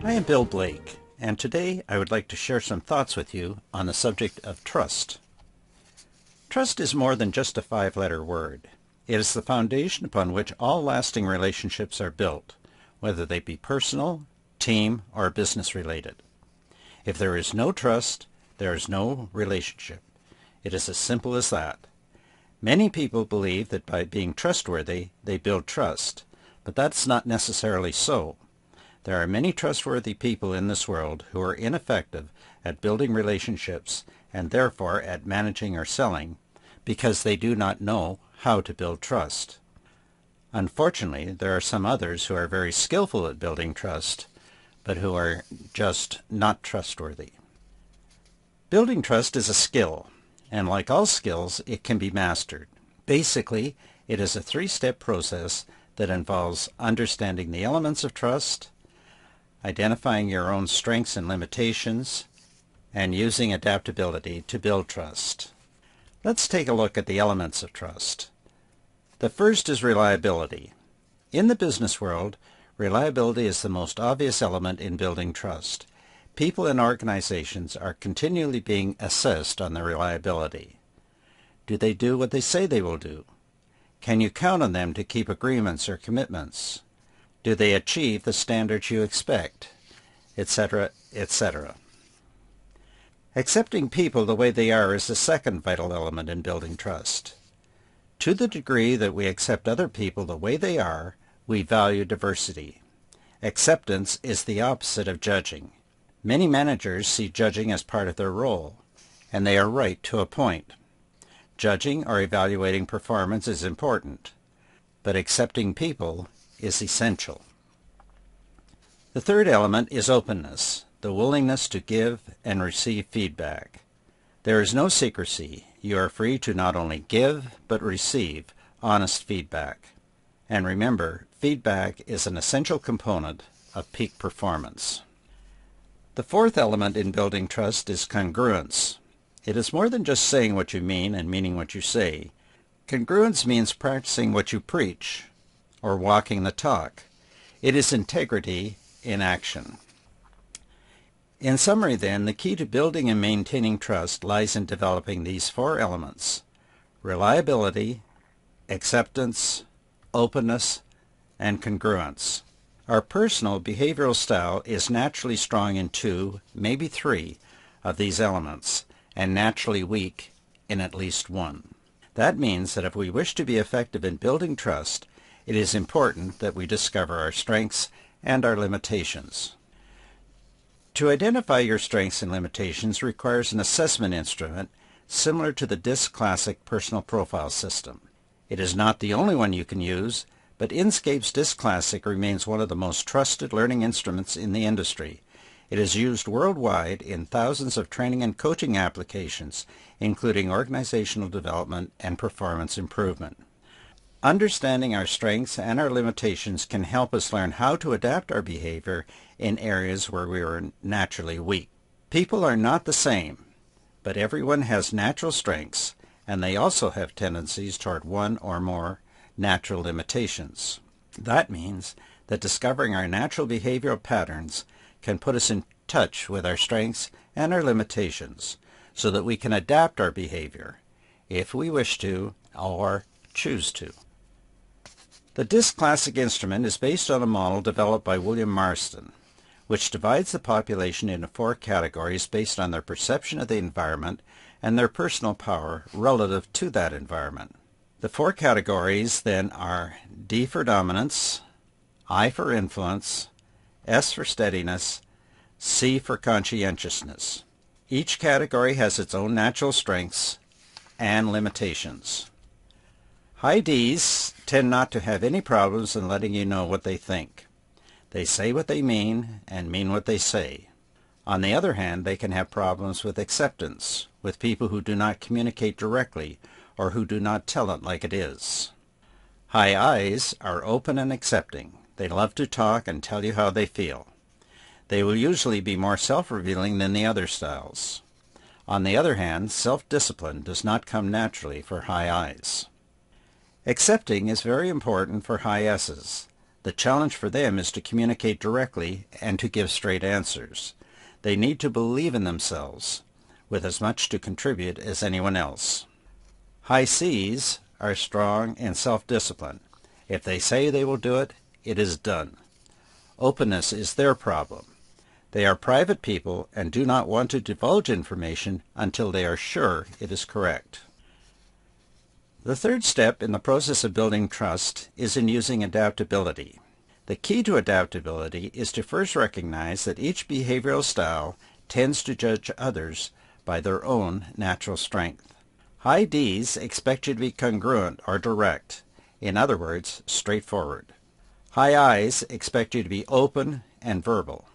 I am Bill Blake, and today I would like to share some thoughts with you on the subject of trust. Trust is more than just a five-letter word. It is the foundation upon which all lasting relationships are built, whether they be personal, team, or business-related. If there is no trust, there is no relationship. It is as simple as that. Many people believe that by being trustworthy, they build trust, but that's not necessarily so. There are many trustworthy people in this world who are ineffective at building relationships and therefore at managing or selling because they do not know how to build trust. Unfortunately, there are some others who are very skillful at building trust, but who are just not trustworthy. Building trust is a skill, and like all skills, it can be mastered. Basically, it is a three-step process that involves understanding the elements of trust, identifying your own strengths and limitations, and using adaptability to build trust. Let's take a look at the elements of trust. The first is reliability. In the business world, reliability is the most obvious element in building trust. People and organizations are continually being assessed on their reliability. Do they do what they say they will do? Can you count on them to keep agreements or commitments? Do they achieve the standards you expect? Etc., etc. Accepting people the way they are is the second vital element in building trust. To the degree that we accept other people the way they are, we value diversity. Acceptance is the opposite of judging. Many managers see judging as part of their role, and they are right to a point. Judging or evaluating performance is important, but accepting people is essential. The third element is openness, the willingness to give and receive feedback. There is no secrecy. You are free to not only give, but receive honest feedback. And remember, feedback is an essential component of peak performance. The fourth element in building trust is congruence. It is more than just saying what you mean and meaning what you say. Congruence means practicing what you preach, or walking the talk. It is integrity in action. In summary, then, the key to building and maintaining trust lies in developing these four elements: reliability, acceptance, openness, and congruence. Our personal behavioral style is naturally strong in two, maybe three, of these elements, and naturally weak in at least one. That means that if we wish to be effective in building trust, it is important that we discover our strengths and our limitations. To identify your strengths and limitations requires an assessment instrument similar to the DiSC Classic Personal Profile System. It is not the only one you can use, but Inkscape's DiSC Classic remains one of the most trusted learning instruments in the industry. It is used worldwide in thousands of training and coaching applications, including organizational development and performance improvement. Understanding our strengths and our limitations can help us learn how to adapt our behavior in areas where we are naturally weak. People are not the same, but everyone has natural strengths, and they also have tendencies toward one or more natural limitations. That means that discovering our natural behavioral patterns can put us in touch with our strengths and our limitations so that we can adapt our behavior if we wish to or choose to. The DiSC Classic instrument is based on a model developed by William Marston, which divides the population into four categories based on their perception of the environment and their personal power relative to that environment. The four categories then are D for dominance, I for influence, S for steadiness, C for conscientiousness. Each category has its own natural strengths and limitations. High Ds tend not to have any problems in letting you know what they think. They say what they mean and mean what they say. On the other hand, they can have problems with acceptance, with people who do not communicate directly or who do not tell it like it is. High Is are open and accepting. They love to talk and tell you how they feel. They will usually be more self-revealing than the other styles. On the other hand, self-discipline does not come naturally for High Is. Accepting is very important for High S's. The challenge for them is to communicate directly and to give straight answers. They need to believe in themselves, with as much to contribute as anyone else. High Cs are strong and self-disciplined. If they say they will do it, it is done. Openness is their problem. They are private people and do not want to divulge information until they are sure it is correct. The third step in the process of building trust is in using adaptability. The key to adaptability is to first recognize that each behavioral style tends to judge others by their own natural strength. High Ds expect you to be congruent or direct, in other words, straightforward. High Is expect you to be open and verbal.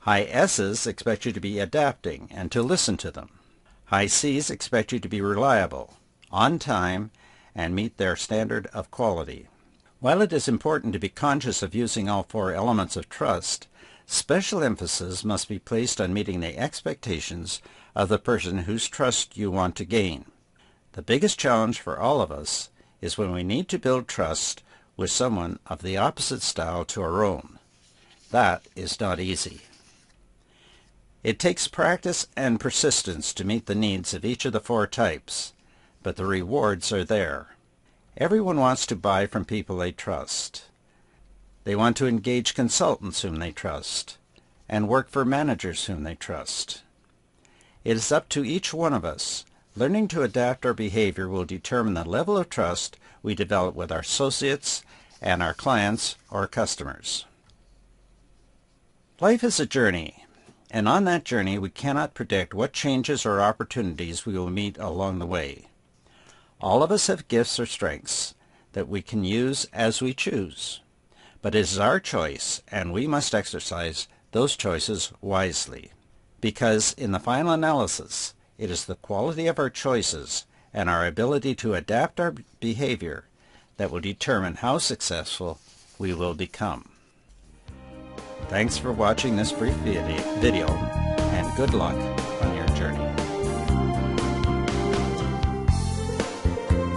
High S's expect you to be adapting and to listen to them. High Cs expect you to be reliable, on time, and meet their standard of quality. While it is important to be conscious of using all four elements of trust, special emphasis must be placed on meeting the expectations of the person whose trust you want to gain. The biggest challenge for all of us is when we need to build trust with someone of the opposite style to our own. That is not easy. It takes practice and persistence to meet the needs of each of the four types, but the rewards are there. Everyone wants to buy from people they trust. They want to engage consultants whom they trust, and work for managers whom they trust. It is up to each one of us. Learning to adapt our behavior will determine the level of trust we develop with our associates and our clients or customers. Life is a journey, and on that journey we cannot predict what changes or opportunities we will meet along the way. All of us have gifts or strengths that we can use as we choose, but it is our choice, and we must exercise those choices wisely, because in the final analysis, it is the quality of our choices and our ability to adapt our behavior that will determine how successful we will become. Thanks for watching this brief video, and good luck on your